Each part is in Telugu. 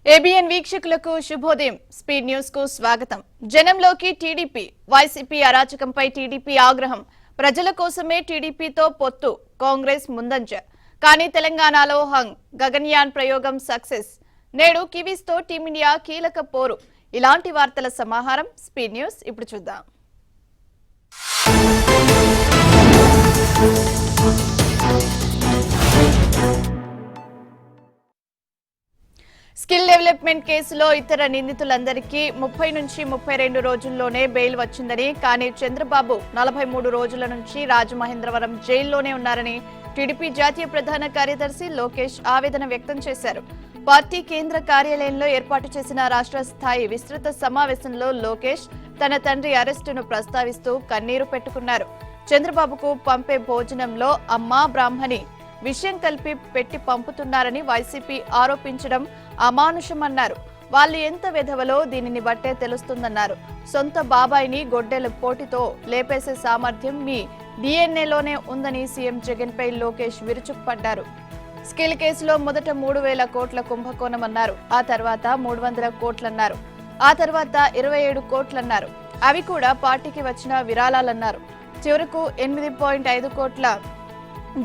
ఏబిఎన్ వీక్షకులకు శుభోదయం. స్పీడ్ న్యూస్ కు స్వాగతం. జనంలోకి టీడీపీ, వైసీపీ అరాచకంపై టీడీపీ ఆగ్రహం. ప్రజల కోసమే టీడీపీతో పొత్తు, కాంగ్రెస్ ముందంజ. కానీ తెలంగాణలో గగన్యాన్ ప్రయోగం సక్సెస్. నేడు కివీస్ తో టీమిండియా కీలక పోరు. ఇలాంటి వార్తల సమాహారం స్పీడ్ న్యూస్ ఇప్పుడు చూద్దాం. స్కిల్ డెవలప్మెంట్ కేసులో ఇతర నిందితులందరికీ 30 నుంచి 32 రోజుల్లోనే బెయిల్ వచ్చిందని, కానీ చంద్రబాబు 43 రోజుల నుంచి రాజమహేంద్రవరం జైల్లోనే ఉన్నారని టీడీపీ జాతీయ ప్రధాన కార్యదర్శి లోకేష్ ఆవేదన వ్యక్తం చేశారు. పార్టీ కేంద్ర కార్యాలయంలో ఏర్పాటు చేసిన రాష్ట్ర స్థాయి విస్తృత సమావేశంలో లోకేష్ తన తండ్రి అరెస్టును ప్రస్తావిస్తూ కన్నీరు పెట్టుకున్నారు. చంద్రబాబుకు పంపే భోజనంలో అమ్మా బ్రాహ్మణి విషయం కలిపి పెట్టి పంపుతున్నారని వైసీపీ ఆరోపించడం అమానుషమన్నారు. వాళ్ళు ఎంత వెధవలో దీనిని బట్టే తెలుస్తుందన్నారు. సొంత బాబాయిని గొడ్డెల పోటీతో లేపేసే సామర్థ్యం మీ డిఎన్ఏలోనే ఉందని సీఎం జగన్ పై లోకేష్ విరుచుకుపడ్డారు. స్కిల్ కేసులో మొదట 3,000 కోట్ల కుంభకోణమన్నారు. ఆ తర్వాత 300 కోట్లన్నారు. ఆ తర్వాత 27 కోట్లన్నారు. అవి కూడా పార్టీకి వచ్చిన విరాళాలన్నారు. చివరకు 8.5 కోట్ల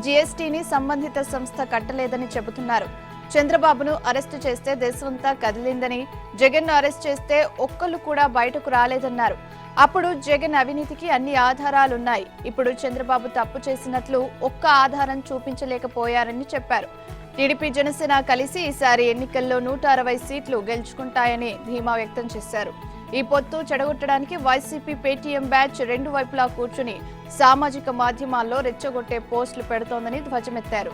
జీఎస్టీని సంబంధిత సంస్థ కట్టలేదని చెబుతున్నారు. చంద్రబాబును అరెస్టు చేస్తే దేశమంతా కదిలిందని, జగన్ ను అరెస్ట్ చేస్తే ఒక్కళ్ళు కూడా బయటకు రాలేదన్నారు. అప్పుడు జగన్ అవినీతికి అన్ని ఆధారాలున్నాయి. ఇప్పుడు చంద్రబాబు తప్పు చేసినట్లు ఒక్క ఆధారం చూపించలేకపోయారని చెప్పారు. టీడీపీ జనసేన కలిసి ఈసారి ఎన్నికల్లో 160 సీట్లు గెలుచుకుంటాయని ధీమా వ్యక్తం చేశారు. ఈ పొత్తు చెడగొట్టడానికి వైసీపీ పేటీఎం బ్యాచ్ రెండు వైపులా కూర్చుని సామాజిక మాధ్యమాల్లో రెచ్చగొట్టే పోస్టులు పెడుతోందని ధ్వజమెత్తారు.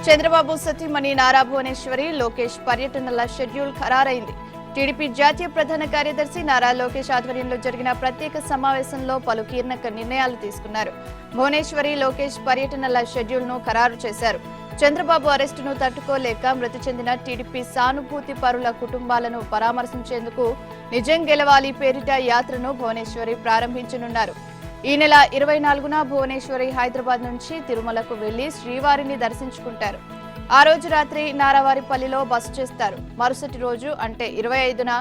చంద్రబాబు సతీమణి నారా భువనేశ్వరి, లోకేష్ పర్యటనల షెడ్యూల్ ఖరారైంది. టీడీపీ జాతీయ ప్రధాన కార్యదర్శి నారా లోకేష్ ఆధ్వర్యంలో జరిగిన ప్రత్యేక సమావేశంలో పలు కీలక నిర్ణయాలు తీసుకున్నారు. భువనేశ్వరి, లోకేష్ పర్యటనల షెడ్యూల్ ను ఖరారు చేశారు. చంద్రబాబు అరెస్టును తట్టుకోలేక మృతి చెందిన టీడీపీ సానుభూతి పరుల కుటుంబాలను పరామర్శించేందుకు నిజం గెలవాలి పేరిట యాత్రను భువనేశ్వరి ప్రారంభించనున్నారు. ఈ నెల 24న భువనేశ్వరి హైదరాబాద్ నుంచి తిరుమలకు వెళ్లి శ్రీవారిని దర్శించుకుంటారు. ఆ రోజు రాత్రి నారావారిపల్లిలో బస చేస్తారు. మరుసటి రోజు అంటే 25న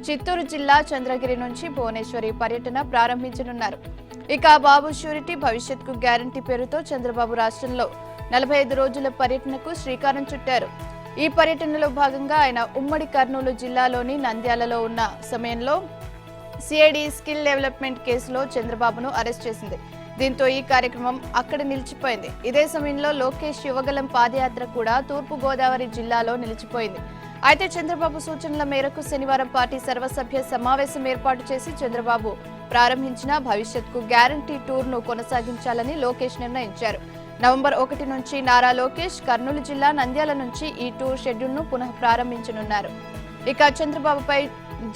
చిత్తూరు జిల్లా చంద్రగిరి నుంచి భువనేశ్వరి పర్యటన ప్రారంభించనున్నారు. ఇక బాబు ష్యూరిటీ భవిష్యత్కు గ్యారంటీ పేరుతో చంద్రబాబు రాష్ట్రంలో 45 రోజుల పర్యటనకు శ్రీకారం చుట్టారు. ఈ పర్యటనలో భాగంగా ఆయన ఉమ్మడి కర్నూలు జిల్లాలోని నంద్యాలలో ఉన్న సమయంలో సిఐడి స్కిల్ డెవలప్మెంట్ కేసులో చంద్రబాబును అరెస్ట్ చేసింది. దీంతో ఈ కార్యక్రమం అక్కడ నిలిచిపోయింది. ఇదే సమయంలో లోకేష్ యువగలం పాదయాత్ర కూడా తూర్పు గోదావరి జిల్లాలో నిలిచిపోయింది. అయితే చంద్రబాబు సూచనల మేరకు శనివారం పార్టీ సర్వసభ్య సమావేశం ఏర్పాటు చేసి చంద్రబాబు ప్రారంభించిన భవిష్యత్కు గ్యారంటీ టూర్ ను కొనసాగించాలని లోకేష్ నిర్ణయించారు. నవంబర్ 1 నుంచి నారా లోకేష్ కర్నూలు జిల్లా నంద్యాల నుంచి ఈ టూర్ షెడ్యూల్ ను పునః ప్రారంభించనున్నారు. ఇక చంద్రబాబుపై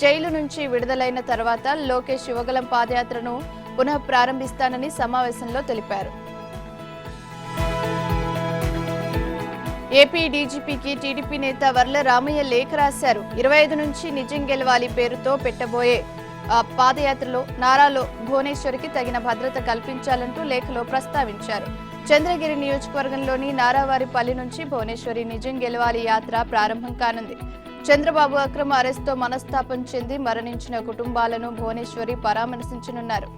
జైలు నుంచి విడుదలైన తర్వాత లోకేష్ యువగలం పాదయాత్రను పునః ప్రారంభిస్తానని సమావేశంలో తెలిపారు. ఏపీ డీజీపీకి టీడీపీ నేత వర్ల రామయ్య లేఖ రాశారు. 25 నుంచి నిజం గెలవాలి పేరుతో పెట్టబోయే పాదయాత్రలో నారాలో భువనేశ్వరికి తగిన భద్రత కల్పించాలంటూ లేఖలో ప్రస్తావించారు. చంద్రగిరి నియోజకవర్గంలోని నారావారిపల్లి నుంచి భువనేశ్వరి నిజం గెలవాలి యాత్ర ప్రారంభం కానుంది. చంద్రబాబు అక్రమ అరెస్టుతో మనస్తాపం చెంది మరణించిన కుటుంబాలను భువనేశ్వరి పరామర్శించనున్నారు.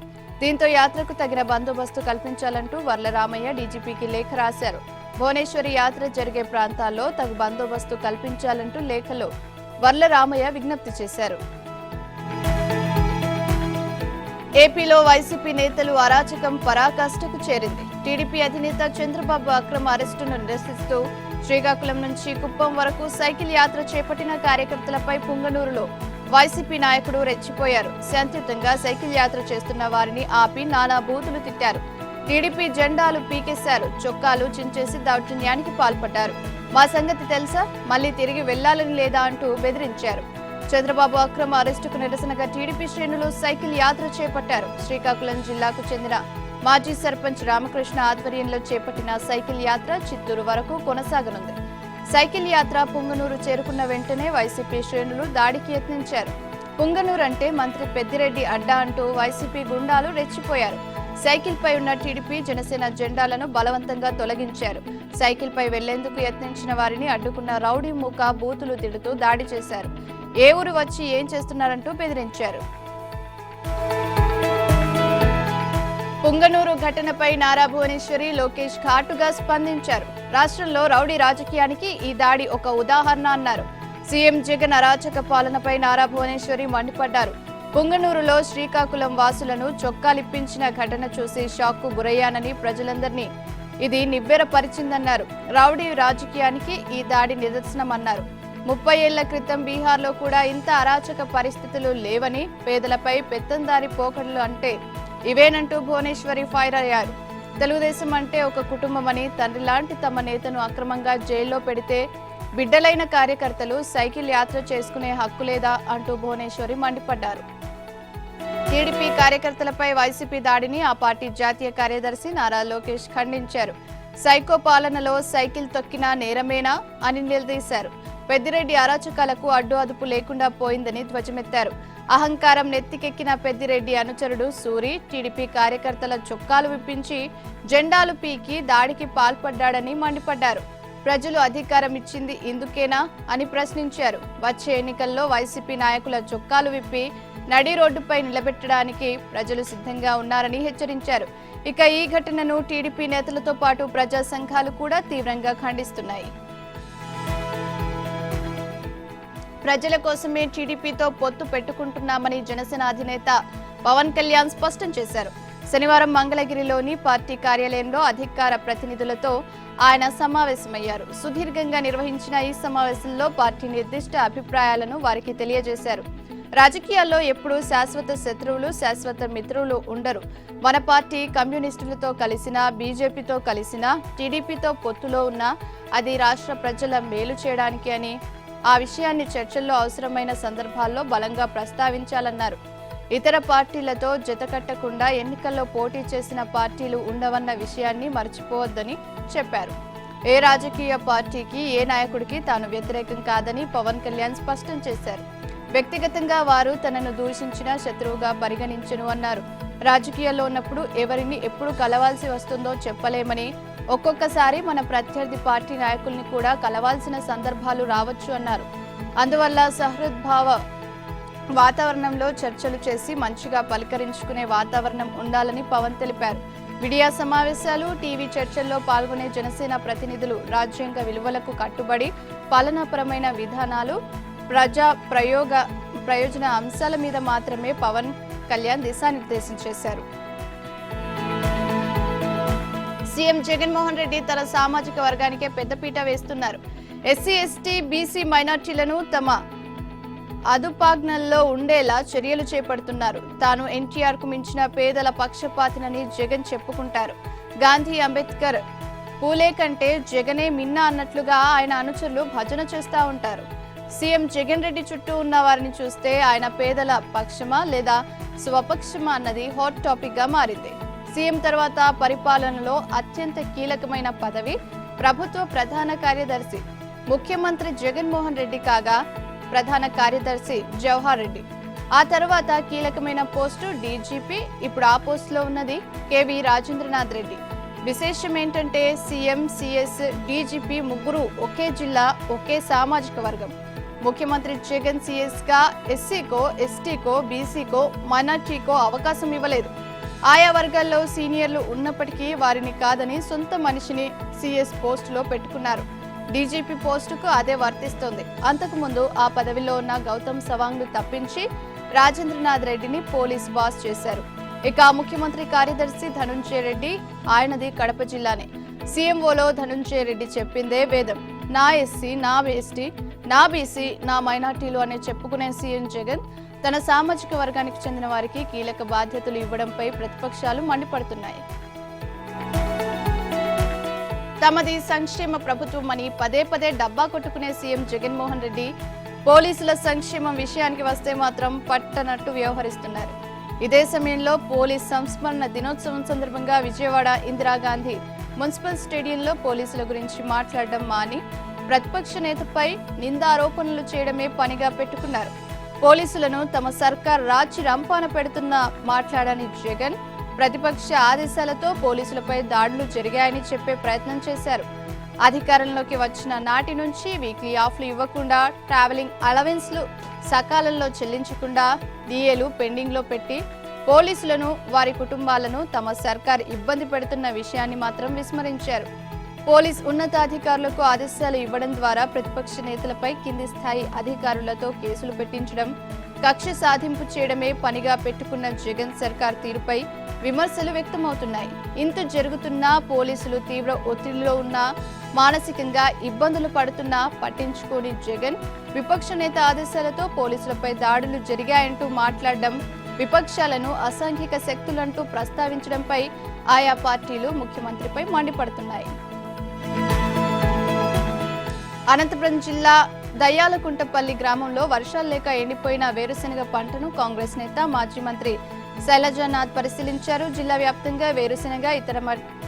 దీంతో యాత్రకు తగిన బందోబస్తు కల్పించాలంటూ వర్ల రామయ్య డీజీపీకి లేఖ రాశారు. భువనేశ్వరి యాత్ర జరిగే ప్రాంతాల్లో తగు బందోబస్తు కల్పించాలంటూ లేఖలో వర్ల రామయ్య విజ్ఞప్తి చేశారు. ఏపీలో వైసీపీ నేతలు అరాచకం పరాకాష్ఠకు చేరింది. టీడీపీ అధినేత చంద్రబాబు అక్రమ అరెస్టును నిరసిస్తూ శ్రీకాకుళం నుంచి కుప్పం వరకు సైకిల్ యాత్ర చేపట్టిన కార్యకర్తలపై పుంగనూరులో వైసీపీ నాయకుడు రెచ్చిపోయారు. శాంతియుతంగా సైకిల్ యాత్ర చేస్తున్న వారిని ఆపి నానా బూతులు తిట్టారు. టీడీపీ జెండాలు పీకేశారు. చొక్కాలు చించేసి దౌర్జన్యానికి పాల్పడ్డారు. మా సంగతి తెలుసా, మళ్లీ తిరిగి వెళ్లాలని లేదా అంటూ బెదిరించారు. చంద్రబాబు అక్రమ అరెస్టుకు నిరసనగా టీడీపీ శ్రేణులు సైకిల్ యాత్ర చేపట్టారు. శ్రీకాకుళం జిల్లాకు చెందిన మాజీ సర్పంచ్ రామకృష్ణ ఆధ్వర్యంలో చేపట్టిన సైకిల్ యాత్ర చిత్తూరు వరకు కొనసాగనుంది. సైకిల్ యాత్ర పుంగనూరు చేరుకున్న వెంటనే వైసీపీ శ్రేణులు దాడికి యత్నించారు. పుంగనూరు అంటే మంత్రి పెద్దిరెడ్డి అడ్డా అంటూ వైసీపీ గుండాలు రెచ్చిపోయారు. సైకిల్ పై ఉన్న టీడీపీ జనసేన జెండాలను బలవంతంగా తొలగించారు. సైకిల్ పై వెళ్లేందుకు యత్నించిన వారిని అడ్డుకున్న రౌడీ మూక బూతులు తిడుతూ దాడి చేశారు. ఏ ఊరు వచ్చి ఏం చేస్తున్నారంటూ బెదిరించారు. పుంగనూరు ఘటనపై నారా భువనేశ్వరి, లోకేష్ ఘాటుగా స్పందించారు. రాష్ట్రంలో రౌడీ రాజకీయానికి ఈ దాడి ఒక ఉదాహరణ అన్నారు. సీఎం జగన్ అరాచక పాలనపై నారా భువనేశ్వరి మండిపడ్డారు. పుంగనూరులో శ్రీకాకుళం వాసులను చొక్కాలిప్పించిన ఘటన చూసి షాక్కు గురయ్యానని, ప్రజలందరినీ ఇది నివ్వెరపరిచిందన్నారు. రౌడీ రాజకీయానికి ఈ దాడి నిదర్శనమన్నారు. 30 ఏళ్ల క్రితం బీహార్లో కూడా ఇంత అరాచక పరిస్థితులు లేవని, పేదలపై పెత్తందారి పోకడలు అంటే ఇవేనంటూ భువనేశ్వరి ఫైర్ అయ్యారు. తెలుగుదేశం అంటే ఒక కుటుంబమని, తండ్రి లాంటి తమ నేతను అక్రమంగా జైల్లో పెడితే బిడ్డలైన కార్యకర్తలు సైకిల్ యాత్ర చేసుకునే హక్కు లేదా అంటూ భువనేశ్వరి మండిపడ్డారు. టీడీపీ కార్యకర్తలపై వైసీపీ దాడిని ఆ పార్టీ జాతీయ కార్యదర్శి నారా లోకేష్ ఖండించారు. సైకో పాలనలో సైకిల్ తొక్కినా నేరమేనా అని నిలదీశారు. పెద్దిరెడ్డి అరాచకాలకు అడ్డు అదుపు లేకుండా పోయిందని ధ్వజమెత్తారు. అహంకారం నెత్తికెక్కిన పెద్దిరెడ్డి అనుచరుడు సూరి టీడీపీ కార్యకర్తల చొక్కాలు విప్పించి జెండాలు పీకి దాడికి పాల్పడ్డాడని మండిపడ్డారు. ప్రజలు అధికారం ఇచ్చింది ఇందుకేనా అని ప్రశ్నించారు. వచ్చే ఎన్నికల్లో వైసీపీ నాయకుల చొక్కాలు విప్పి నడి రోడ్డుపై నిలబెట్టడానికి ప్రజలు సిద్ధంగా ఉన్నారని హెచ్చరించారు. ఇక ఈ ఘటనను టీడీపీ నేతలతో పాటు ప్రజా సంఘాలు కూడా తీవ్రంగా ఖండిస్తున్నాయి. ప్రజల కోసమే టీడీపీతో పొత్తు పెట్టుకుంటున్నామని జనసేన అధినేత పవన్ కళ్యాణ్ స్పష్టం చేశారు. శనివారం మంగళగిరిలోని పార్టీ కార్యాలయంలో అధికార ప్రతినిధులతో ఆయన సమావేశమయ్యారు. సుదీర్ఘంగా నిర్వహించిన ఈ సమావేశంలో పార్టీ నిర్దిష్ట అభిప్రాయాలను వారికి తెలియజేశారు. రాజకీయాల్లో ఎప్పుడూ శాశ్వత శత్రువులు, శాశ్వత మిత్రులు ఉండరు. మన పార్టీ కమ్యూనిస్టులతో కలిసినా, బీజేపీతో కలిసినా, టీడీపీతో పొత్తులో ఉన్నా అది రాష్ట్ర ప్రజల మేలు చేయడానికి అని, ఆ విషయాన్ని చర్చల్లో అవసరమైన సందర్భాల్లో బలంగా ప్రస్తావించాలన్నారు. ఇతర పార్టీలతో జతకట్టకుండా ఎన్నికల్లో పోటీ చేసిన పార్టీలు ఉండవన్న విషయాన్ని మర్చిపోవద్దని చెప్పారు. ఏ రాజకీయ పార్టీకి, ఏ నాయకుడికి తాను వ్యతిరేకం కాదని పవన్ కళ్యాణ్ స్పష్టం చేశారు. వ్యక్తిగతంగా వారు తనను దూషించిన శత్రువుగా పరిగణించను అన్నారు. రాజకీయాల్లో ఉన్నప్పుడు ఎవరిని ఎప్పుడు కలవాల్సి వస్తుందో చెప్పలేమని, ఒక్కొక్కసారి మన ప్రత్యర్థి పార్టీ నాయకుల్ని కూడా కలవాల్సిన సందర్భాలు రావచ్చు అన్నారు. అందువల్ల సహృద్భావ వాతావరణంలో చర్చలు చేసి మంచిగా పలకరించుకునే వాతావరణం ఉండాలని పవన్ తెలిపారు. మీడియా సమావేశాలు, టీవీ చర్చల్లో పాల్గొనే జనసేన ప్రతినిధులు రాజ్యాంగ విలువలకు కట్టుబడి పాలనాపరమైన విధానాలు, ప్రజా ప్రయోజన అంశాల మీద మాత్రమే పవన్ కళ్యాణ్ దిశానిర్దేశం చేశారు. సీఎం జగన్మోహన్ రెడ్డి తన సామాజిక వర్గానికే పెద్దపీట వేస్తున్నారు. ఎస్సీ, ఎస్టీ, బీసీ మైనార్టీలను తమ అదుపాజ్ఞల్లో ఉండేలా చర్యలు చేపడుతున్నారు. తాను ఎన్టీఆర్ కు మించిన పేదల పక్షపాతినని జగన్ చెప్పుకుంటారు. గాంధీ, అంబేద్కర్, పూలే కంటే జగనే మిన్నా అన్నట్లుగా ఆయన అనుచరులు భజన చేస్తూ ఉంటారు. సీఎం జగన్ రెడ్డి చుట్టూ ఉన్న వారిని చూస్తే ఆయన పేదల పక్షమా లేదా స్వపక్షమా అన్నది హాట్ టాపిక్ గా మారింది. సీఎం తర్వాత పరిపాలనలో అత్యంత కీలకమైన పదవి ప్రభుత్వ ప్రధాన కార్యదర్శి. ముఖ్యమంత్రి జగన్మోహన్ రెడ్డి కాగా ప్రధాన కార్యదర్శి జవహర్ రెడ్డి. ఆ తర్వాత కీలకమైన పోస్టు డీజీపీ. ఇప్పుడు ఆ పోస్టులో ఉన్నది కేవీ రాజేంద్రనాథ్ రెడ్డి. విశేషం ఏంటంటే సీఎం, సీఎస్, డీజీపీ ముగ్గురు ఒకే జిల్లా, ఒకే సామాజిక వర్గం. ముఖ్యమంత్రి జగన్ సీఎస్ గా ఎస్సీకో, ఎస్టీకో, బీసీకో, మైనార్టీకో అవకాశం ఇవ్వలేదు. ఆయా వర్గాల్లో సీనియర్లు ఉన్నప్పటికీ వారిని కాదని సొంత మనిషిని సీఎస్ పోస్టులో పెట్టుకున్నారు. డీజీపీ పోస్టుకు అదే వర్తిస్తోంది. అంతకుముందు ఆ పదవిలో ఉన్న గౌతమ్ సవాంగ్ను తప్పించి రాజేంద్రనాథ్ రెడ్డిని పోలీస్ బాస్ చేశారు. ఇక ముఖ్యమంత్రి కార్యదర్శి ధనుంజయ రెడ్డి, ఆయనది కడప జిల్లానే. సీఎంఓలో ధనుంజయ రెడ్డి చెప్పిందే వేదం. నా ఎస్సీ, నా ఎస్టీ, నా బీసీ, నా మైనార్టీలు అనే చెప్పుకునే సీఎం జగన్ తన సామాజిక వర్గానికి చెందిన వారికి కీలక బాధ్యతలు ఇవ్వడంపై ప్రతిపక్షాలు మండిపడుతున్నాయి. తమది సంక్షేమ ప్రభుత్వం అని పదే పదే డబ్బా కొట్టుకునే సీఎం జగన్మోహన్ రెడ్డి పోలీసుల సంక్షేమం విషయానికి వస్తే మాత్రం పట్టనట్టు వ్యవహరిస్తున్నారు. ఇదే సమయంలో పోలీస్ సంస్మరణ దినోత్సవం సందర్భంగా విజయవాడ ఇందిరాగాంధీ మున్సిపల్ స్టేడియంలో పోలీసుల గురించి మాట్లాడడం మాని ప్రతిపక్ష నేతపై నిందారోపణలు చేయడమే పనిగా పెట్టుకున్నారు. పోలీసులను తమ సర్కార్ రాచి రంపాన పెడుతున్న మాట్లాడని జగన్ ప్రతిపక్ష ఆదేశాలతో పోలీసులపై దాడులు జరిగాయని చెప్పే ప్రయత్నం చేశారు. అధికారంలోకి వచ్చిన నాటి నుంచి వీక్లీ ఆఫ్లు ఇవ్వకుండా, ట్రావెలింగ్ అలవెన్స్లు సకాలంలో చెల్లించకుండా, డిఏలు పెండింగ్లో పెట్టి పోలీసులను, వారి కుటుంబాలను తమ సర్కార్ ఇబ్బంది పెడుతున్న విషయాన్ని మాత్రం విస్మరించారు. పోలీస్ ఉన్నతాధికారులకు ఆదేశాలు ఇవ్వడం ద్వారా ప్రతిపక్ష నేతలపై కింది స్థాయి అధికారులతో కేసులు పెట్టించడం, కక్ష సాధింపు చేయడమే పనిగా పెట్టుకున్న జగన్ సర్కార్ తీరుపై విమర్శలు వ్యక్తమవుతున్నాయి. ఇంత జరుగుతున్నా, పోలీసులు తీవ్ర ఒత్తిడిలో ఉన్నా, మానసికంగా ఇబ్బందులు పడుతున్నా పట్టించుకోని జగన్ విపక్ష నేత ఆదేశాలతో పోలీసులపై దాడులు జరిగాయంటూ మాట్లాడడం, విపక్షాలను అసాంఘిక శక్తులంటూ ప్రస్తావించడంపై ఆయా పార్టీలు ముఖ్యమంత్రిపై మండిపడుతున్నాయి. అనంతపురం జిల్లా దయ్యాలకుంటపల్లి గ్రామంలో వర్షాలు లేక ఎండిపోయిన వేరుశెనగ పంటను కాంగ్రెస్ నేత, మాజీ మంత్రి శైలజానాథ్ పరిశీలించారు. జిల్లా వ్యాప్తంగా వేరుశెనగ,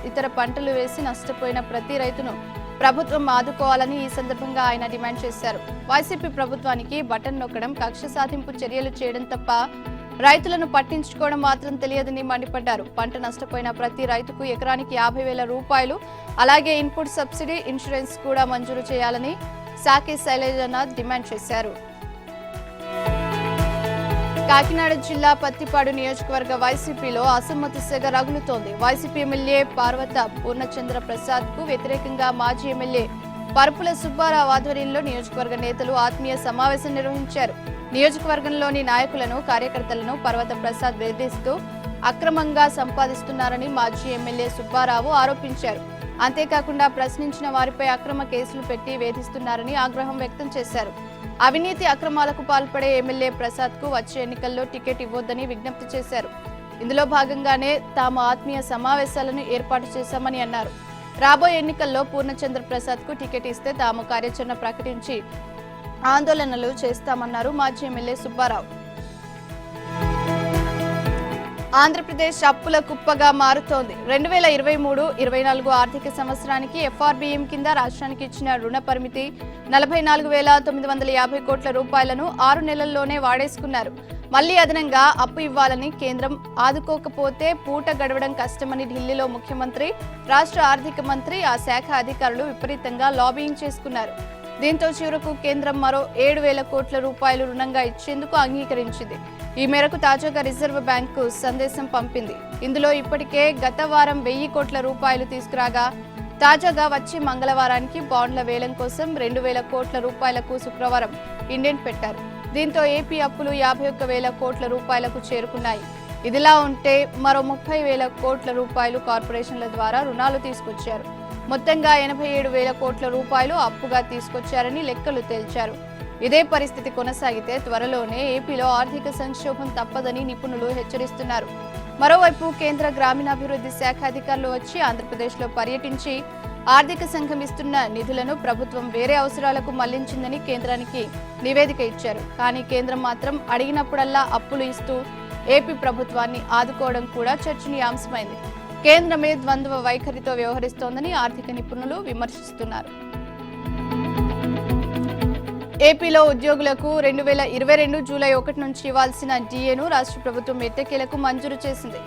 ఇతర పంటలు వేసి నష్టపోయిన ప్రతి రైతును ప్రభుత్వం ఆదుకోవాలని ఈ సందర్భంగా ఆయన డిమాండ్ చేశారు. వైసీపీ ప్రభుత్వానికి బటన్ నొక్కడం, కక్ష సాధింపు చర్యలు చేయడం తప్ప రైతులను పట్టించుకోవడం మాత్రం తెలియదని మండిపడ్డారు. పంట నష్టపోయిన ప్రతి రైతుకు ఎకరానికి 50,000 రూపాయలు, అలాగే ఇన్పుట్ సబ్సిడీ, ఇన్సూరెన్స్ కూడా మంజూరు చేయాలని సాకి శైలజానాథ్ డిమాండ్ చేశారు. కాకినాడ జిల్లా పత్తిపాడు నియోజకవర్గ వైసీపీలో అసమ్మతి సెగ రగులుతోంది. వైసీపీ ఎమ్మెల్యే పార్వత పూర్ణచంద్ర ప్రసాద్ కు వ్యతిరేకంగా మాజీ ఎమ్మెల్యే పరుపుల సుబ్బారావు ఆధ్వర్యంలో నియోజకవర్గ నేతలు ఆత్మీయ సమావేశం నిర్వహించారు. నియోజకవర్గంలోని నాయకులను, కార్యకర్తలను పర్వత ప్రసాద్ వేధిస్తూ అక్రమంగా సంపాదిస్తున్నారని మాజీ ఎమ్మెల్యే సుబ్బారావు ఆరోపించారు. అంతేకాకుండా ప్రశ్నించిన వారిపై అక్రమ కేసులు పెట్టి వేధిస్తున్నారని ఆగ్రహం వ్యక్తం చేశారు. అవినీతి అక్రమాలకు పాల్పడే ఎమ్మెల్యే ప్రసాద్ కు వచ్చే ఎన్నికల్లో టికెట్ ఇవ్వొద్దని విజ్ఞప్తి చేశారు. ఇందులో భాగంగానే తాము ఆత్మీయ సమావేశాలను ఏర్పాటు చేశామని అన్నారు. రాబోయే ఎన్నికల్లో పూర్ణచంద్ర ప్రసాద్ కు టికెట్ ఇస్తే తాము కార్యాచరణ ప్రకటించి ఆందోళనలు చేస్తామన్నారు మాజీ ఎమ్మెల్యే సుబ్బారావు. ఆంధ్రప్రదేశ్ అప్పుల కుప్పగా మారుతోంది. 2023-24 ఆర్థిక సంవత్సరానికి ఎఫ్ఆర్బిఎం కింద రాష్ట్రానికి ఇచ్చిన రుణ పరిమితి 44,950 కోట్ల రూపాయలను 6 నెలల్లోనే వాడేసుకున్నారు. మళ్లీ అదనంగా అప్పు ఇవ్వాలని కేంద్రం ఆదుకోకపోతే పూట గడవడం కష్టమని ఢిల్లీలో ముఖ్యమంత్రి, రాష్ట్ర ఆర్థిక మంత్రి, ఆ శాఖ అధికారులు విపరీతంగా లాబియింగ్ చేసుకున్నారు. దీంతో చివరకు కేంద్రం మరో 7,000 కోట్ల రూపాయలు రుణంగా ఇచ్చేందుకు అంగీకరించింది. ఈ మేరకు తాజాగా రిజర్వ్ బ్యాంకు సందేశం పంపింది. ఇందులో ఇప్పటికే గత వారం 1,000 కోట్ల రూపాయలు తీసుకురాగా, తాజాగా వచ్చే మంగళవారానికి బాండ్ల వేలం కోసం 2,000 కోట్ల రూపాయలకు శుక్రవారం ఇండెంట్ పెట్టారు. దీంతో ఏపీ అప్పులు 51,000 కోట్ల రూపాయలకు చేరుకున్నాయి. ఇదిలా ఉంటే మరో 30,000 కోట్ల రూపాయలు కార్పొరేషన్ల ద్వారా రుణాలు తీసుకొచ్చారు. మొత్తంగా 87,000 కోట్ల రూపాయలు అప్పుగా తీసుకొచ్చారని లెక్కలు తేల్చారు. ఇదే పరిస్థితి కొనసాగితే త్వరలోనే ఏపీలో ఆర్థిక సంక్షోభం తప్పదని నిపుణులు హెచ్చరిస్తున్నారు. మరోవైపు కేంద్ర గ్రామీణాభివృద్ధి శాఖ అధికారులు వచ్చి ఆంధ్రప్రదేశ్లో పర్యటించి ఆర్థిక సంఘం ఇస్తున్న నిధులను ప్రభుత్వం వేరే అవసరాలకు మళ్లించిందని కేంద్రానికి నివేదిక ఇచ్చారు. కానీ కేంద్రం మాత్రం అడిగినప్పుడల్లా అప్పులు ఇస్తూ ఏపీ ప్రభుత్వాన్ని ఆదుకోవడం కూడా చర్చనీయాంశమైంది. కేంద్రమే ద్వంద్వ వైఖరితో వ్యవహరిస్తోందని ఆర్థిక నిపుణులు విమర్శిస్తున్నారు. ఏపీలో ఉద్యోగులకు 2022 జూలై 1 నుంచి ఇవ్వాల్సిన డిఏను రాష్ట్ర ప్రభుత్వం ఎట్టకేలకు మంజూరు చేసింది.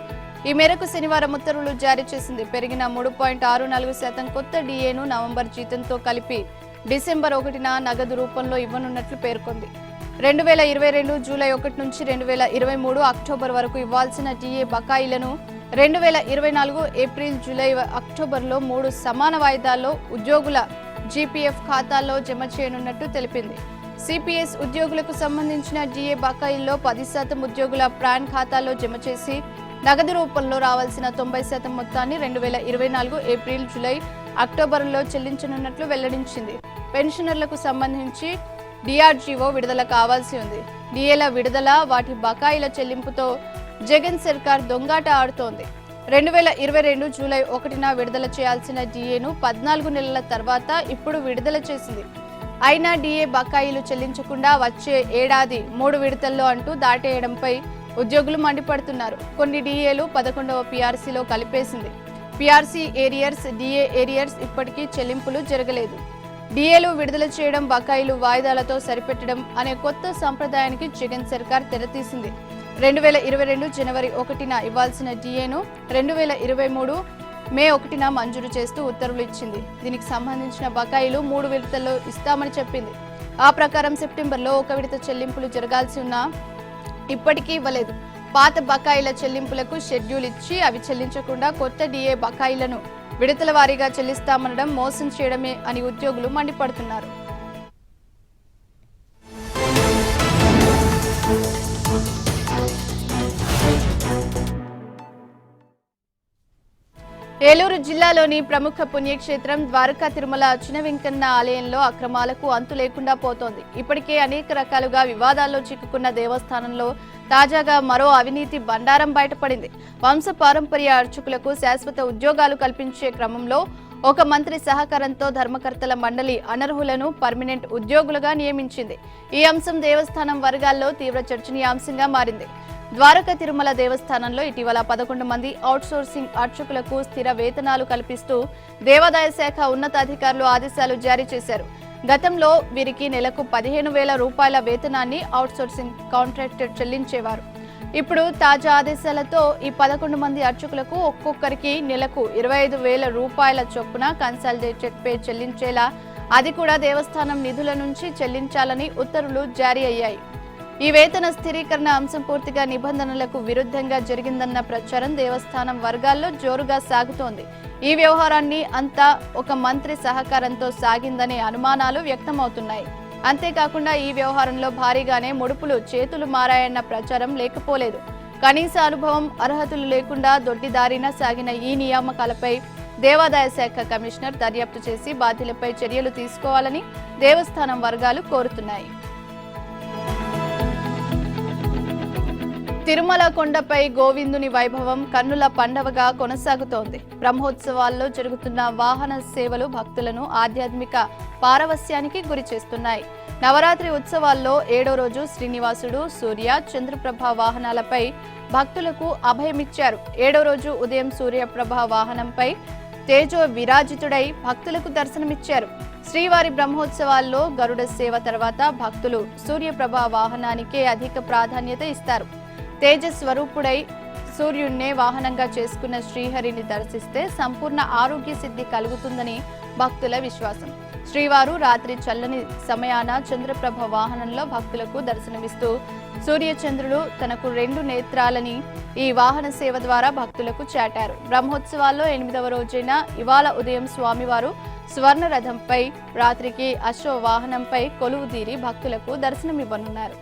ఈ మేరకు శనివారం ఉత్తర్వులు జారీ చేసింది. పెరిగిన 3.64% కొత్త డిఏను నవంబర్ జీతంతో కలిపి డిసెంబర్ 1న నగదు రూపంలో ఇవ్వనున్నట్లు పేర్కొంది. 2022 జూలై 1 నుంచి 2023 అక్టోబర్ వరకు ఇవ్వాల్సిన డిఏ బకాయిలను 2024 ఏప్రిల్, జూలై, అక్టోబర్లో 3 సమాన వాయిదాల్లో ఉద్యోగుల జీపీఎఫ్ ఖాతాల్లో జమ చేయనున్నట్టు తెలిపింది. సిపిఎస్ ఉద్యోగులకు సంబంధించిన డిఏ బకాయిల్లో 10% ఉద్యోగుల ప్రాన్ ఖాతాల్లో జమ చేసి నగదు రూపంలో రావాల్సిన 90% మొత్తాన్ని 2024 ఏప్రిల్, జూలై, అక్టోబర్లో చెల్లించనున్నట్లు వెల్లడించింది. పెన్షనర్లకు సంబంధించి డిఆర్జీఓ విడుదల కావాల్సి ఉంది. డిఏల విడుదల, వాటి బకాయిల చెల్లింపుతో జగన్ సర్కార్ దొంగాట ఆడుతోంది. 2022 జూలై 1న విడుదల చేయాల్సిన డిఏను 14 నెలల తర్వాత ఇప్పుడు విడుదల చేసింది. అయినా డిఏ బకాయిలు చెల్లించకుండా వచ్చే ఏడాది 3 విడతల్లో అంటూ దాటేయడంపై ఉద్యోగులు మండిపడుతున్నారు. కొన్ని డిఏలు 11వ పీఆర్సీలో కలిపేసింది. పీఆర్సీ ఏరియర్స్, డిఏ ఏరియర్స్ ఇప్పటికీ చెల్లింపులు జరగలేదు. డిఏలు విడుదల చేయడం, బకాయిలు వాయిదాలతో సరిపెట్టడం అనే కొత్త సంప్రదాయానికి జగన్ సర్కార్ తెరతీసింది. 2022 జనవరి 1న ఇవ్వాల్సిన డిఏను 2023 మే 1న మంజూరు చేస్తూ ఉత్తర్వులు ఇచ్చింది. దీనికి సంబంధించిన బకాయిలు 3 విడతల్లో ఇస్తామని చెప్పింది. ఆ ప్రకారం సెప్టెంబర్లో 1 విడత చెల్లింపులు జరగాల్సి ఉన్నా ఇప్పటికీ ఇవ్వలేదు. పాత బకాయిల చెల్లింపులకు షెడ్యూల్ ఇచ్చి అవి చెల్లించకుండా కొత్త డిఏ బకాయిలను విడతల వారీగా చెల్లిస్తామనడం మోసం చేయడమే అని ఉద్యోగులు మండిపడుతున్నారు. ఏలూరు జిల్లాలోని ప్రముఖ పుణ్యక్షేత్రం ద్వారకా తిరుమల చిన్న వెంకన్న ఆలయంలో అక్రమాలకు అంతు లేకుండా పోతోంది. ఇప్పటికే అనేక రకాలుగా వివాదాల్లో చిక్కుకున్న దేవస్థానంలో తాజాగా మరో అవినీతి బండారం బయటపడింది. వంశ పారంపర్య అర్చకులకు శాశ్వత ఉద్యోగాలు కల్పించే క్రమంలో ఒక మంత్రి సహకారంతో ధర్మకర్తల మండలి అనర్హులను పర్మనెంట్ ఉద్యోగులుగా నియమించింది. ఈ అంశం దేవస్థానం వర్గాల్లో తీవ్ర చర్చనీయాంశంగా మారింది. ద్వారకా తిరుమల దేవస్థానంలో ఇటీవల 11 మంది అవుట్సోర్సింగ్ అర్చకులకు స్థిర వేతనాలు కల్పిస్తూ దేవాదాయ శాఖ ఉన్నతాధికారులు ఆదేశాలు జారీ చేశారు. గతంలో వీరికి నెలకు 15,000 రూపాయల వేతనాన్ని అవుట్సోర్సింగ్ కాంట్రాక్టర్ చెల్లించేవారు. ఇప్పుడు తాజా ఆదేశాలతో ఈ 11 మంది అర్చకులకు ఒక్కొక్కరికి నెలకు 25,000 రూపాయల చొప్పున కన్సల్టేటెడ్ పే చెల్లించేలా, అది కూడా దేవస్థానం నిధుల నుంచి చెల్లించాలని ఉత్తర్వులు జారీ అయ్యాయి. ఈ వేతన స్థిరీకరణ అంశం పూర్తిగా నిబంధనలకు విరుద్ధంగా జరిగిందన్న ప్రచారం దేవస్థానం వర్గాల్లో జోరుగా సాగుతోంది. ఈ వ్యవహారాన్ని అంతా ఒక మంత్రి సహకారంతో సాగిందనే అనుమానాలు వ్యక్తమవుతున్నాయి. అంతేకాకుండా ఈ వ్యవహారంలో భారీగానే ముడుపులు చేతులు మారాయన్న ప్రచారం లేకపోలేదు. కనీస అనుభవం, అర్హతలు లేకుండా దొడ్డిదారిన సాగిన ఈ నియామకాలపై దేవాదాయ శాఖ కమిషనర్ దర్యాప్తు చేసి బాధ్యులపై చర్యలు తీసుకోవాలని దేవస్థానం వర్గాలు కోరుతున్నాయి. తిరుమల కొండపై గోవిందుని వైభవం కన్నుల పండవగా కొనసాగుతోంది. బ్రహ్మోత్సవాల్లో జరుగుతున్న వాహన సేవలు భక్తులను ఆధ్యాత్మిక పారవస్యానికి గురి చేస్తున్నాయి. నవరాత్రి ఉత్సవాల్లో 7వ రోజు శ్రీనివాసుడు, సూర్య, చంద్రప్రభ వాహనాలపై భక్తులకు అభయమిచ్చారు. 7వ రోజు ఉదయం సూర్యప్రభ వాహనంపై తేజో విరాజితుడై భక్తులకు దర్శనమిచ్చారు. శ్రీవారి బ్రహ్మోత్సవాల్లో గరుడ సేవ తర్వాత భక్తులు సూర్యప్రభ వాహనానికే అధిక ప్రాధాన్యత ఇస్తారు. తేజస్వరూపుడై సూర్యున్నే వాహనంగా చేసుకున్న శ్రీహరిని దర్శిస్తే సంపూర్ణ ఆరోగ్య సిద్ధి కలుగుతుందని భక్తుల విశ్వాసం. శ్రీవారు రాత్రి చల్లని సమయాన చంద్రప్రభ వాహనంలో భక్తులకు దర్శనమిస్తూ సూర్యచంద్రులు తనకు 2 నేత్రాలని ఈ వాహన సేవ ద్వారా భక్తులకు చాటారు. బ్రహ్మోత్సవాల్లో 8వ రోజైన ఇవాళ ఉదయం స్వామివారు స్వర్ణ రథంపై, రాత్రికి అశ్వ వాహనంపై కొలువుదీరి భక్తులకు దర్శనమివ్వనున్నారు.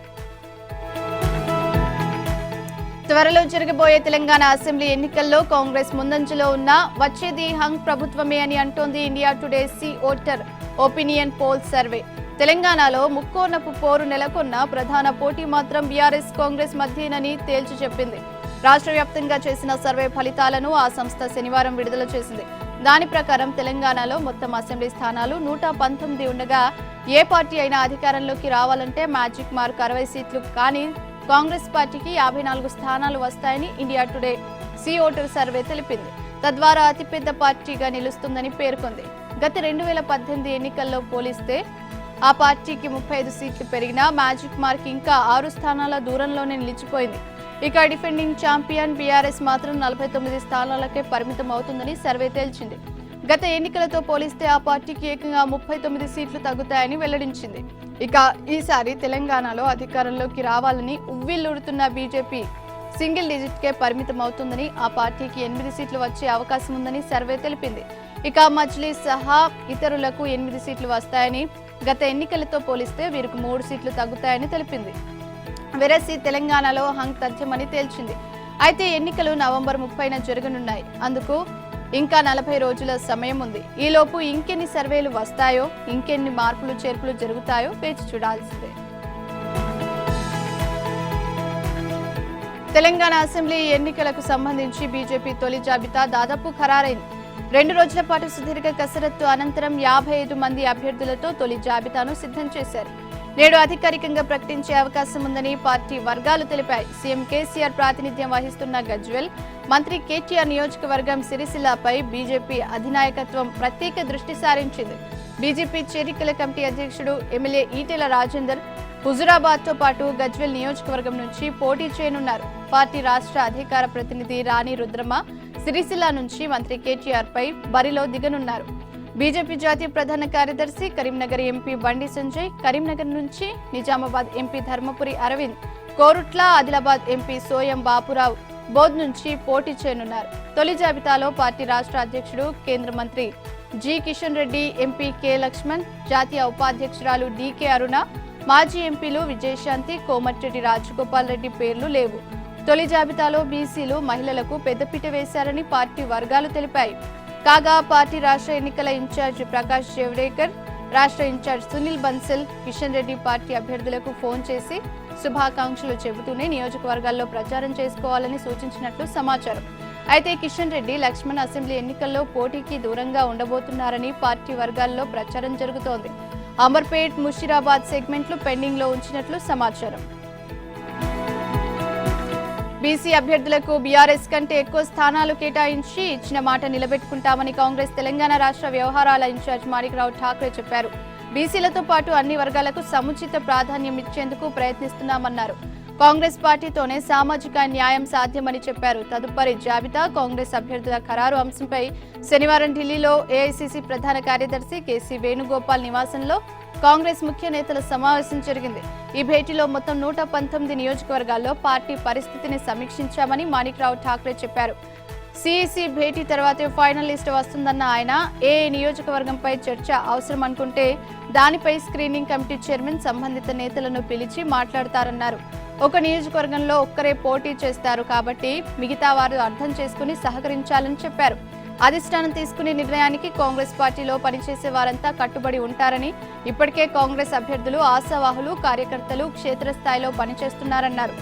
త్వరలో జరగబోయే తెలంగాణ అసెంబ్లీ ఎన్నికల్లో కాంగ్రెస్ ముందంజలో ఉన్న వచ్చేది హంగ్ ప్రభుత్వమే అని అంటోంది India Today C voter opinion poll survey. తెలంగాణలో ముక్కోనపు పోరు నెలకొన్న ప్రధాన పోటీ మాత్రం బీఆర్ఎస్ కాంగ్రెస్ మధ్యేనని తేల్చి చెప్పింది. రాష్ట్ర వ్యాప్తంగా చేసిన సర్వే ఫలితాలను ఆ సంస్థ శనివారం విడుదల చేసింది. దాని ప్రకారం తెలంగాణలో మొత్తం అసెంబ్లీ స్థానాలు 119 ఉండగా ఏ పార్టీ అయినా అధికారంలోకి రావాలంటే మ్యాజిక్ మార్క్ 60 సీట్లు, కానీ కాంగ్రెస్ పార్టీకి 54 స్థానాలు వస్తాయని India Today C voter survey తెలిపింది. తద్వారా అతిపెద్ద పార్టీగా నిలుస్తుందని పేర్కొంది. గత 2018 ఎన్నికల్లో పోలిస్తే ఆ పార్టీకి 35 సీట్లు పెరిగినా మ్యాజిక్ మార్క్ ఇంకా 6 స్థానాల దూరంలోనే నిలిచిపోయింది. ఇక డిఫెండింగ్ ఛాంపియన్ బీఆర్ఎస్ మాత్రం 49 స్థానాలకే పరిమితం అవుతుందని సర్వే తేల్చింది. గత ఎన్నికలతో పోలిస్తే ఆ పార్టీకి ఏకంగా 39 సీట్లు తగ్గుతాయని వెల్లడించింది. ఇక ఈసారి తెలంగాణలో అధికారంలోకి రావాలని ఉవ్విళ్లూరుతున్న బీజేపీ సింగిల్ డిజిట్కే పరిమితం అవుతుందని, ఆ పార్టీకి 8 సీట్లు వచ్చే అవకాశం ఉందని సర్వే తెలిపింది. ఇక మజ్లీస్ సహా ఇతరులకు 8 సీట్లు వస్తాయని, గత ఎన్నికలతో పోలిస్తే వీరికి 3 సీట్లు తగ్గుతాయని తెలిపింది. వెరసి తెలంగాణలో హంగ్ తథ్యమని తేల్చింది. అయితే ఎన్నికలు నవంబర్ 30న జరగనున్నాయి. అందుకు ఇంకా 40 రోజుల సమయం ఉంది. ఈలోపు ఇంకెన్ని సర్వేలు వస్తాయో, ఇంకెన్ని మార్పులు చేర్పులు జరుగుతాయో వేచి చూడాల్సిందే. తెలంగాణ అసెంబ్లీ ఎన్నికలకు సంబంధించి బీజేపీ తొలి జాబితా దాదాపు ఖరారైంది. 2 రోజుల పాటు సుదీర్ఘ కసరత్తు అనంతరం 55 మంది అభ్యర్థులతో తొలి జాబితాను సిద్ధం చేశారు. నేడు అధికారికంగా ప్రకటించే అవకాశం ఉందని పార్టీ వర్గాలు తెలిపాయి. సీఎం కేసీఆర్ ప్రాతినిధ్యం వహిస్తున్న గజ్వేల్, మంత్రి కేటీఆర్ నియోజకవర్గం సిరిసిల్లపై బీజేపీ అధినాయకత్వం ప్రత్యేక దృష్టి సారించింది. బీజేపీ చేరికల కమిటీ అధ్యక్షుడు ఎమ్మెల్యే ఈటెల రాజేందర్ హుజురాబాద్తో పాటు గజ్వేల్ నియోజకవర్గం నుంచి పోటీ చేయనున్నారు. పార్టీ రాష్ట్ర అధికార ప్రతినిధి రాణి రుద్రమ సిరిసిల్ల నుంచి మంత్రి కేటీఆర్ పై బరిలో దిగనున్నారు. బీజేపీ జాతీయ ప్రధాన కార్యదర్శి, కరీంనగర్ ఎంపీ బండి సంజయ్, కరీంనగర్ నుంచి నిజామాబాద్ ఎంపీ ధర్మపురి అరవింద్, కోరుట్ల, ఆదిలాబాద్ ఎంపీ సోయం బాపురావు బోధ్ నుంచి పోటీ చేయనున్నారు. తొలి జాబితాలో పార్టీ రాష్ట్ర అధ్యక్షుడు, కేంద్ర మంత్రి G Kishan Reddy, MP K Laxman, జాతీయ ఉపాధ్యక్షురాలు డికే అరుణ, మాజీ ఎంపీలు విజయశాంతి, కోమటిరెడ్డి రాజగోపాల్ రెడ్డి పేర్లు లేవు. తొలి జాబితాలో బీసీలు, మహిళలకు పెద్దపీట వేశారని పార్టీ వర్గాలు తెలిపాయి. కాగా పార్టీ రాష్ట్ర ఎన్నికల ఇన్ఛార్జ్ ప్రకాష్ జవడేకర్, రాష్ట్ర ఇన్ఛార్జ్ సునీల్ బన్సల్ కిషన్ రెడ్డి పార్టీ అభ్యర్థులకు ఫోన్ చేసి శుభాకాంక్షలు చెబుతూనే నియోజకవర్గాల్లో ప్రచారం చేసుకోవాలని సూచించినట్లు సమాచారం. అయితే కిషన్ రెడ్డి, లక్ష్మణ్ అసెంబ్లీ ఎన్నికల్లో పోటీకి దూరంగా ఉండబోతున్నారని పార్టీ వర్గాల్లో ప్రచారం జరుగుతోంది. అమర్పేట్, ముషీరాబాద్ సెగ్మెంట్లు పెండింగ్ లో ఉంచినట్లు సమాచారం. బీసీ అభ్యర్థులకు బీఆర్ఎస్ కంటే ఎక్కువ స్థానాలు కేటాయించి ఇచ్చిన మాట నిలబెట్టుకుంటామని కాంగ్రెస్ తెలంగాణ రాష్ట్ర వ్యవహారాల ఇన్ఛార్జ్ మాణిక్రావు ఠాక్రే చెప్పారు. బీసీలతో పాటు అన్ని వర్గాలకు సముచిత ప్రాధాన్యం ఇచ్చేందుకు ప్రయత్నిస్తున్నామన్నారు. కాంగ్రెస్ పార్టీతోనే సామాజిక న్యాయం సాధ్యమని చెప్పారు. తదుపరి జాబితా, కాంగ్రెస్ అభ్యర్థుల ఖరారు అంశంపై శనివారం ఢిల్లీలో ఏఐసీసీ ప్రధాన కార్యదర్శి కేసీ వేణుగోపాల్ నివాసంలో కాంగ్రెస్ ముఖ్య నేతల సమావేశం జరిగింది. ఈ భేటీలో మొత్తం 119 నియోజకవర్గాల్లో పార్టీ పరిస్థితిని సమీక్షించామని మాణిక్రావు ఠాక్రే చెప్పారు. సిఈసి భేటీ తర్వాతే ఫైనల్ లిస్ట్ వస్తుందన్న ఆయన, ఏ నియోజకవర్గంపై చర్చ అవసరం అనుకుంటే దానిపై స్క్రీనింగ్ కమిటీ చైర్మన్ సంబంధిత నేతలను పిలిచి మాట్లాడతారన్నారు. ఒక నియోజకవర్గంలో ఒక్కరే పోటీ చేస్తారు కాబట్టి మిగతా వారు అర్థం చేసుకుని సహకరించాలని చెప్పారు. అధిష్టానం తీసుకునే నిర్ణయానికి కాంగ్రెస్ పార్టీలో పనిచేసే వారంతా కట్టుబడి ఉంటారని, ఇప్పటికే కాంగ్రెస్ అభ్యర్థులు, ఆశావాహులు, కార్యకర్తలు క్షేత్రస్థాయిలో పనిచేస్తున్నారన్నారు.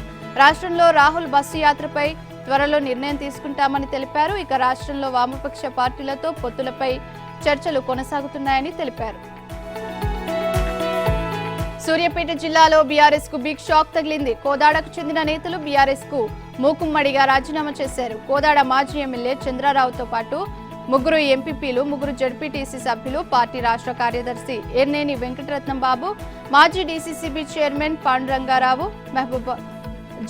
రాష్ట్రంలో రాహుల్ బస్సు యాత్రపై త్వరలో నిర్ణయం తీసుకుంటామని తెలిపారు. ఇక రాష్ట్రంలో వామపక్ష పార్టీలతో పొత్తులపై చర్చలు కొనసాగుతున్నాయని తెలిపారు. సూర్యాపేట జిల్లాలో బీఆర్ఎస్ కు బిగ్ షాక్ తగిలింది. కోదాడకు చెందిన నేతలు బీఆర్ఎస్ కు మూకుమ్మడిగా రాజీనామా చేశారు. కోదాడ మాజీ ఎమ్మెల్యే చంద్రారావుతో పాటు 3 ఎంపీపీలు, 3 జడ్పీటీసీ సభ్యులు, పార్టీ రాష్ట్ర కార్యదర్శి ఎర్నేని వెంకటరత్నం బాబు, మాజీ DCCB chairman Panduranga Rao, Mehbooba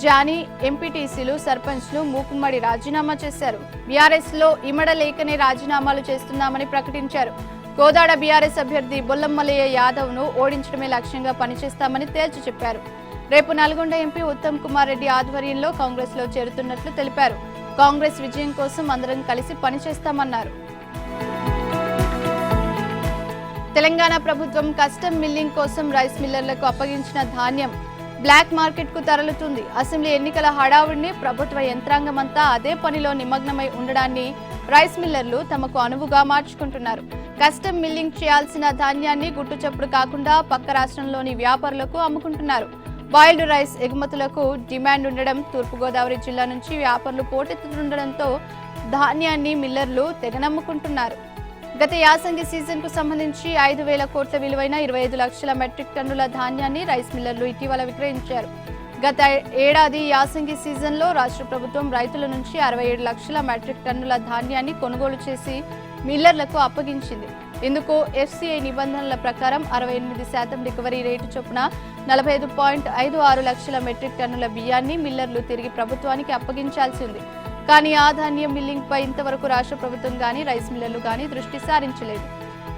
Johnny, ఎంపీటీసీలు, సర్పంచ్లు మూకుమ్మడి రాజీనామా చేశారు. బీఆర్ఎస్ లో ఇమడలేకనే రాజీనామాలు చేస్తున్నామని ప్రకటించారు. కోదాడ బీఆర్ఎస్ అభ్యర్థి బొల్లమల్లయ్య యాదవ్ ను ఓడించడమే లక్ష్యంగా పనిచేస్తామని తేల్చి చెప్పారు. రేపు నల్గొండ ఎంపీ ఉత్తమ్ కుమార్ రెడ్డి ఆధ్వర్యంలో కాంగ్రెస్ లో చేరుతున్నట్లు తెలిపారు. కాంగ్రెస్ విజయం కోసం అందరం కలిసి పనిచేస్తామన్నారు. తెలంగాణ ప్రభుత్వం కస్టమ్ మిల్లింగ్ కోసం రైస్ మిల్లర్లకు అప్పగించిన ధాన్యం బ్లాక్ మార్కెట్ కు తరలుతుంది. అసెంబ్లీ ఎన్నికల హడావుడిని ప్రభుత్వ యంత్రాంగమంతా అదే పనిలో నిమగ్నమై ఉండడాన్ని రైస్ మిల్లర్లు తమకు అనువుగా మార్చుకుంటున్నారు. కస్టమ్ మిల్లింగ్ చేయాల్సిన ధాన్యాన్ని గుట్టుచప్పుడు కాకుండా పక్క రాష్ట్రంలోని వ్యాపారులకు అమ్ముకుంటున్నారు. బాయిల్డ్ రైస్ ఎగుమతులకు డిమాండ్ ఉండడం, తూర్పుగోదావరి జిల్లా నుంచి వ్యాపారులు పోటెత్తుతుండడంతో ధాన్యాన్ని మిల్లర్లు తెగనమ్ముకుంటున్నారు. గత యాసంగి సీజన్ కు సంబంధించి 5,000 కోట్ల విలువైన 25 లక్షల మెట్రిక్ టన్నుల ధాన్యాన్ని రైస్ మిల్లర్లు ఇటీవల విక్రయించారు. గత ఏడాది యాసంగి సీజన్లో రాష్ట్ర ప్రభుత్వం రైతుల నుంచి 67 లక్షల మెట్రిక్ టన్నుల ధాన్యాన్ని కొనుగోలు చేసి మిల్లర్లకు అప్పగించింది. ఇందుకు ఎఫ్సీఐ నిబంధనల ప్రకారం 68% రికవరీ రేటు చొప్పున 45.56 లక్షల మెట్రిక్ టన్నుల బియ్యాన్ని మిల్లర్లు తిరిగి ప్రభుత్వానికి అప్పగించాల్సి ఉంది. కానీ ఆ ధాన్యం మిల్లింగ్ పై ఇంతవరకు రాష్ట్ర ప్రభుత్వం గానీ, రైస్ మిల్లర్లు గానీ దృష్టి సారించలేదు.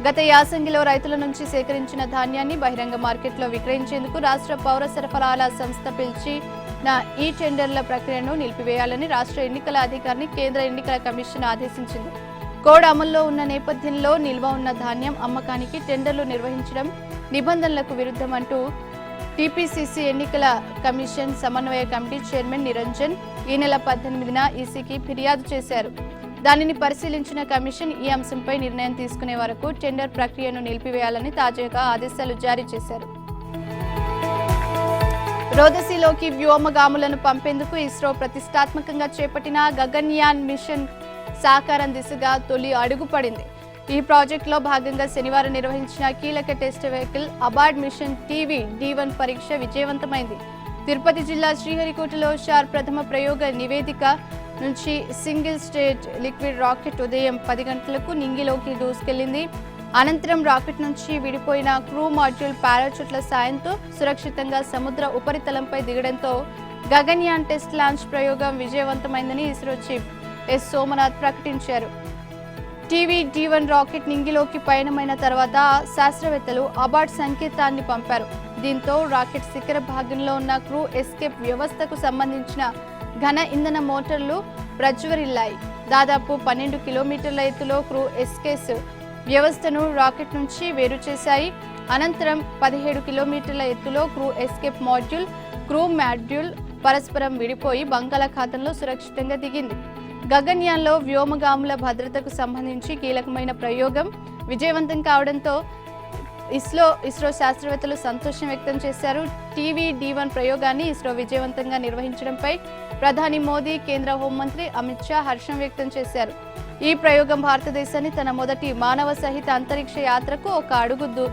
గత యాసంగిలో రైతుల నుంచి సేకరించిన ధాన్యాన్ని బహిరంగ మార్కెట్లో విక్రయించేందుకు రాష్ట్ర పౌర సరఫరాల సంస్థ పిలిచిన ఈ టెండర్ల ప్రక్రియను నిలిపివేయాలని రాష్ట్ర ఎన్నికల అధికారిని కేంద్ర ఎన్నికల కమిషన్ ఆదేశించింది. కోడ్ అమల్లో ఉన్న నేపథ్యంలో నిల్వ ఉన్న ధాన్యం అమ్మకానికి టెండర్లు నిర్వహించడం నిబంధనలకు విరుద్ధమంటూ టీపీసీసీ ఎన్నికల కమిషన్ సమన్వయ కమిటీ చైర్మన్ నిరంజన్ ఈ నెల 18న ఈసీకి ఫిర్యాదు చేశారు. దానిని పరిశీలించిన కమిషన్ ఈ అంశంపై నిర్ణయం తీసుకునే వరకు టెండర్ ప్రక్రియను నిలిపివేయాలని తాజాగా ఆదేశాలు జారీ చేశారు. రోదసీలోకి వ్యోమగాములను పంపేందుకు ఇస్రో ప్రతిష్టాత్మకంగా చేపట్టిన గగన్యాన్ మిషన్ సాకారం దిశగా తొలి అడుగు పడింది. ఈ ప్రాజెక్టులో భాగంగా శనివారం నిర్వహించిన కీలక test vehicle abort mission TV D1 పరీక్ష విజయవంతమైంది. తిరుపతి జిల్లా శ్రీహరికోటలో షార్ ప్రథమ ప్రయోగ నివేదిక నుంచి సింగిల్ స్టేజ్ లిక్విడ్ రాకెట్ ఉదయం 10 గంటలకు నింగిలోకి దూసుకెళ్లింది. అనంతరం రాకెట్ నుంచి విడిపోయిన క్రూ మాడ్యూల్ పారాచూట్ల సాయంతో సురక్షితంగా సముద్ర ఉపరితలంపై దిగడంతో గగన్యాన్ టెస్ట్ లాంచ్ ప్రయోగం విజయవంతమైందని ఇస్రో చీఫ్ ఎస్ సోమనాథ్ ప్రకటించారు. టీవీ-D1 రాకెట్ నింగిలోకి పయనమైన తర్వాత శాస్త్రవేత్తలు అబార్ట్ సంకేతాన్ని పంపారు. దీంతో రాకెట్ శిఖర భాగంలో ఉన్న క్రూ ఎస్కేప్ వ్యవస్థకు సంబంధించిన ఘన ఇంధన మోటార్లు ప్రజ్వరిల్లాయి. దాదాపు 12 కిలోమీటర్ల ఎత్తులో క్రూ ఎస్కేప్ వ్యవస్థను రాకెట్ నుంచి వేరు చేశాయి. అనంతరం 17 కిలోమీటర్ల ఎత్తులో crew escape module, crew module పరస్పరం విడిపోయి బంగాళాఖాతంలో సురక్షితంగా దిగింది. గగన్యాన్లో వ్యోమగాముల భద్రతకు సంబంధించి కీలకమైన ప్రయోగం విజయవంతం కావడంతో ఇస్రో శాస్త్రవేత్తలు సంతోషం వ్యక్తం చేశారు. టీవీ-D1 ప్రయోగాన్ని ఇస్రో విజయవంతంగా నిర్వహించడంపై ప్రధాని మోదీ, కేంద్ర హోంమంత్రి అమిత్ షా హర్షం వ్యక్తం చేశారు. ఈ ప్రయోగం భారతదేశాన్ని తన మొదటి మానవ సహిత అంతరిక్ష యాత్రకు ఒక అడుగు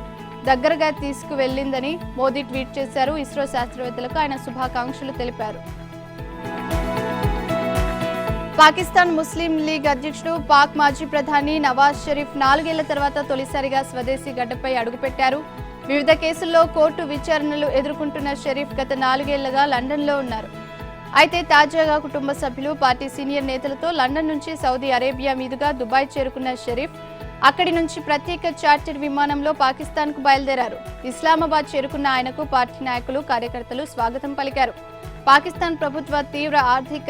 దగ్గరగా తీసుకువెళ్లిందని మోదీ ట్వీట్ చేశారు. ఇస్రో శాస్త్రవేత్తలకు ఆయన శుభాకాంక్షలు తెలిపారు. పాకిస్తాన్ ముస్లిం లీగ్ అధ్యక్షుడు, పాక్ మాజీ ప్రధాని నవాజ్ షరీఫ్ 4 ఏళ్ల తర్వాత తొలిసారిగా స్వదేశీ గడ్డపై అడుగుపెట్టారు. వివిధ కేసుల్లో కోర్టు విచారణలు ఎదుర్కొంటున్న షరీఫ్ గత 4 ఏళ్లుగా లండన్లో ఉన్నారు. అయితే తాజాగా కుటుంబ సభ్యులు, పార్టీ సీనియర్ నేతలతో లండన్ నుంచి సౌదీ అరేబియా మీదుగా దుబాయ్ చేరుకున్న షరీఫ్ అక్కడి నుంచి ప్రత్యేక చార్టర్ విమానంలో పాకిస్తాన్కు బయలుదేరారు. ఇస్లామాబాద్ చేరుకున్న ఆయనకు పార్టీ నాయకులు, కార్యకర్తలు స్వాగతం పలికారు. పాకిస్తాన్ ప్రభుత్వ తీవ్ర ఆర్థిక,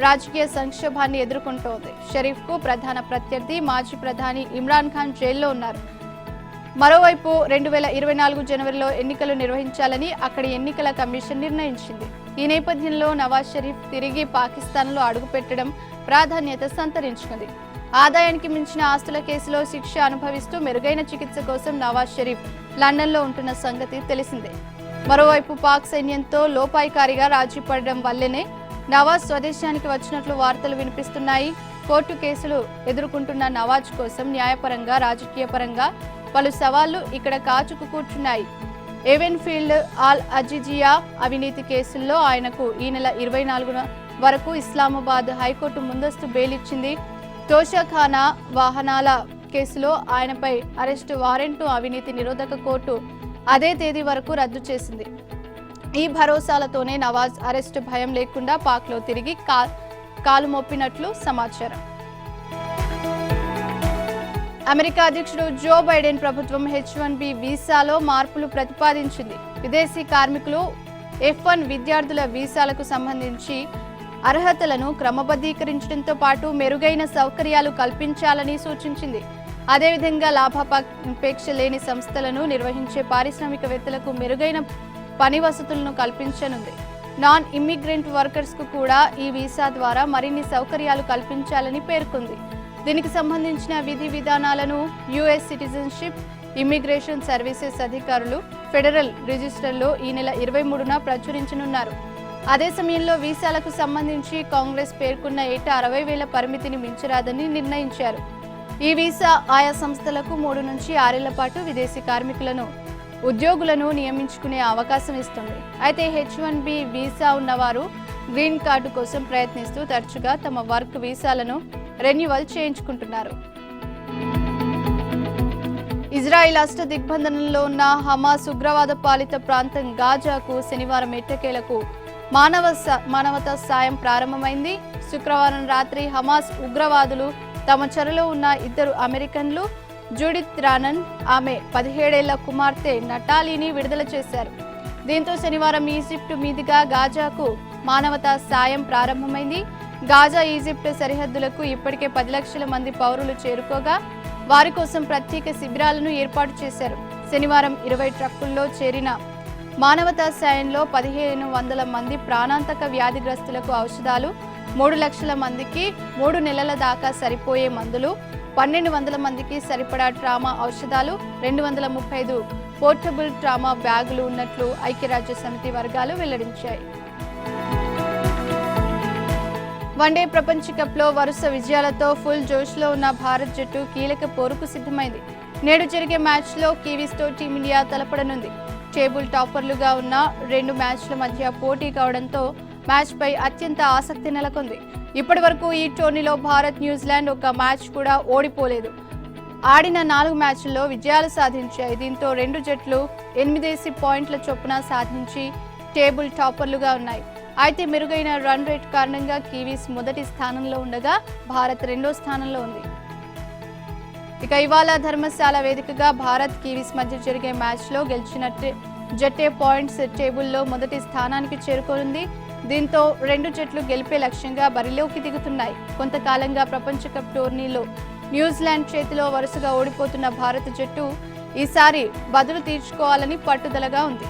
రాజకీయ సంక్షోభాన్ని ఎదుర్కొంటోంది. షరీఫ్ కు ప్రధాన ప్రత్యర్థి మాజీ ప్రధాని ఇమ్రాన్ ఖాన్ జైల్లో ఉన్నారు. మరోవైపు 2024 జనవరిలో ఎన్నికలు నిర్వహించాలని అక్కడి ఎన్నికల కమిషన్ నిర్ణయించింది. ఈ నేపథ్యంలో నవాజ్ షరీఫ్ తిరిగి పాకిస్తాన్లో అడుగుపెట్టడం ప్రాధాన్యత సంతరించుకుంది. ఆదాయానికి మించిన ఆస్తుల కేసులో శిక్ష అనుభవిస్తూ మెరుగైన చికిత్స కోసం నవాజ్ షరీఫ్ లండన్లో ఉంటున్న సంగతి తెలిసిందే. మరోవైపు పాక్ సైన్యంతో లోపాయికారిగా రాజీ పడడం వల్లనే నవాజ్ స్వదేశానికి వచ్చినట్లు వార్తలు వినిపిస్తున్నాయి. కోర్టు కేసులు ఎదుర్కొంటున్న నవాజ్ కోసం న్యాయపరంగా, రాజకీయ పరంగా పలు సవాళ్లు ఇక్కడ కాచుకు కూర్చున్నాయి. ఎవెన్ఫీల్డ్ ఆల్ అజిజియా అవినీతి కేసుల్లో ఆయనకు ఈ నెల 24న వరకు ఇస్లామాబాద్ హైకోర్టు ముందస్తు బెయిల్ ఇచ్చింది. తోషాఖానా వాహనాల కేసులో ఆయనపై అరెస్టు వారెంట్ను అవినీతి నిరోధక కోర్టు అదే తేదీ వరకు రద్దు చేసింది. ఈ భరోసాలతోనే నవాజ్ అరెస్టు భయం లేకుండా పాక్లో తిరిగి కాలు మోపినట్లు సమాచారం. అమెరికా అధ్యక్షుడు జో బైడెన్ ప్రభుత్వం H-1B వీసాలో మార్పులు ప్రతిపాదించింది. విదేశీ కార్మికులు, F-1 విద్యార్థుల వీసాలకు సంబంధించి అర్హతలను క్రమబద్ధీకరించడంతో పాటు మెరుగైన సౌకర్యాలు కల్పించాలని సూచించింది. అదేవిధంగా లాభాపేక్ష లేని సంస్థలను నిర్వహించే పారిశ్రామికవేత్తలకు మెరుగైన పని వసతులను కల్పించనుంది. నాన్ ఇమ్మిగ్రెంట్ వర్కర్స్ కు కూడా ఈ వీసా ద్వారా మరిన్ని సౌకర్యాలు కల్పించాలని పేర్కొంది. దీనికి సంబంధించిన విధి విధానాలను US సిటిజన్షిప్, ఇమ్మిగ్రేషన్ సర్వీసెస్ అధికారులు ఫెడరల్ రిజిస్టర్లో ఈ నెల 23న ప్రచురించనున్నారు. అదే సమయంలో వీసాలకు సంబంధించి కాంగ్రెస్ పేర్కొన్న ఏటా 60,000 పరిమితిని మించరాదని నిర్ణయించారు. ఈ వీసా ఆయా సంస్థలకు 3 నుంచి 6 ఏళ్ల పాటు విదేశీ కార్మికులను, ఉద్యోగులను నియమించుకునే అవకాశం ఇస్తుంది. అయితే H-1B వీసా ఉన్నవారు గ్రీన్ కార్డు కోసం ప్రయత్నిస్తూ తరచుగా తమ వర్క్ వీసాలను రెన్యువల్ చేయించుకుంటున్నారు. ఇజ్రాయిల్ అష్ట దిగ్బంధనంలో ఉన్న హమాస్ ఉగ్రవాద పాలిత ప్రాంతం గాజాకు శనివారం ఎట్టకేలకు మానవతా సాయం ప్రారంభమైంది. శుక్రవారం రాత్రి హమాస్ ఉగ్రవాదులు తమ చెరలో ఉన్న 2 అమెరికన్లు, జూడిత్ రానన్, ఆమె 17 ఏళ్ల కుమార్తె నటాలీని విడుదల చేశారు. దీంతో శనివారం ఈజిప్టు మీదుగా గాజాకు మానవతా సాయం ప్రారంభమైంది. గాజా, ఈజిప్ట్ సరిహద్దులకు ఇప్పటికే 10 లక్షల మంది పౌరులు చేరుకోగా వారి కోసం ప్రత్యేక శిబిరాలను ఏర్పాటు చేశారు. శనివారం 20 ట్రక్కుల్లో చేరిన మానవతా సాయంలో 1500 మంది ప్రాణాంతక వ్యాధిగ్రస్తులకు ఔషధాలు, 3 లక్షల మందికి 3 నెలల దాకా సరిపోయే మందులు, 1200 మందికి సరిపడా ట్రామా ఔషధాలు, 235 పోర్టబుల్ ట్రామా బ్యాగులు ఉన్నట్లు ఐక్యరాజ్య సమితి వర్గాలు వెల్లడించాయి. వన్డే ప్రపంచ కప్లో వరుస విజయాలతో ఫుల్ జోష్లో ఉన్న భారత్ జట్టు కీలక పోరుకు సిద్ధమైంది. నేడు జరిగే మ్యాచ్లో కివీస్తో టీమిండియా తలపడనుంది. టేబుల్ టాపర్లుగా ఉన్న 2 మ్యాచ్ల మధ్య పోటీ కావడంతో మ్యాచ్పై అత్యంత ఆసక్తి నెలకొంది. ఇప్పటి వరకు ఈ టోర్నీలో భారత్, న్యూజిలాండ్ ఒక మ్యాచ్ కూడా ఓడిపోలేదు. ఆడిన 4 మ్యాచ్ల్లో విజయాలు సాధించాయి. దీంతో 2 జట్లు 8 పాయింట్ల చొప్పున సాధించి టేబుల్ టాపర్లుగా ఉన్నాయి. అయితే మెరుగైన రన్ రేట్ కారణంగా కివీస్ మొదటి స్థానంలో ఉండగా భారత్ రెండో స్థానంలో ఉంది. ఇక ఇవాళ ధర్మశాల వేదికగా భారత్ కివీస్ మధ్య జరిగే మ్యాచ్లో గెలిచిన జట్టే పాయింట్స్ టేబుల్లో మొదటి స్థానానికి చేరుకోనుంది. దీంతో రెండు జట్లు గెలిపే లక్ష్యంగా బరిలోకి దిగుతున్నాయి. కొంతకాలంగా ప్రపంచ కప్ టోర్నీలో న్యూజిలాండ్ చేతిలో వరుసగా ఓడిపోతున్న భారత జట్టు ఈసారి బదులు తీర్చుకోవాలని పట్టుదలగా ఉంది.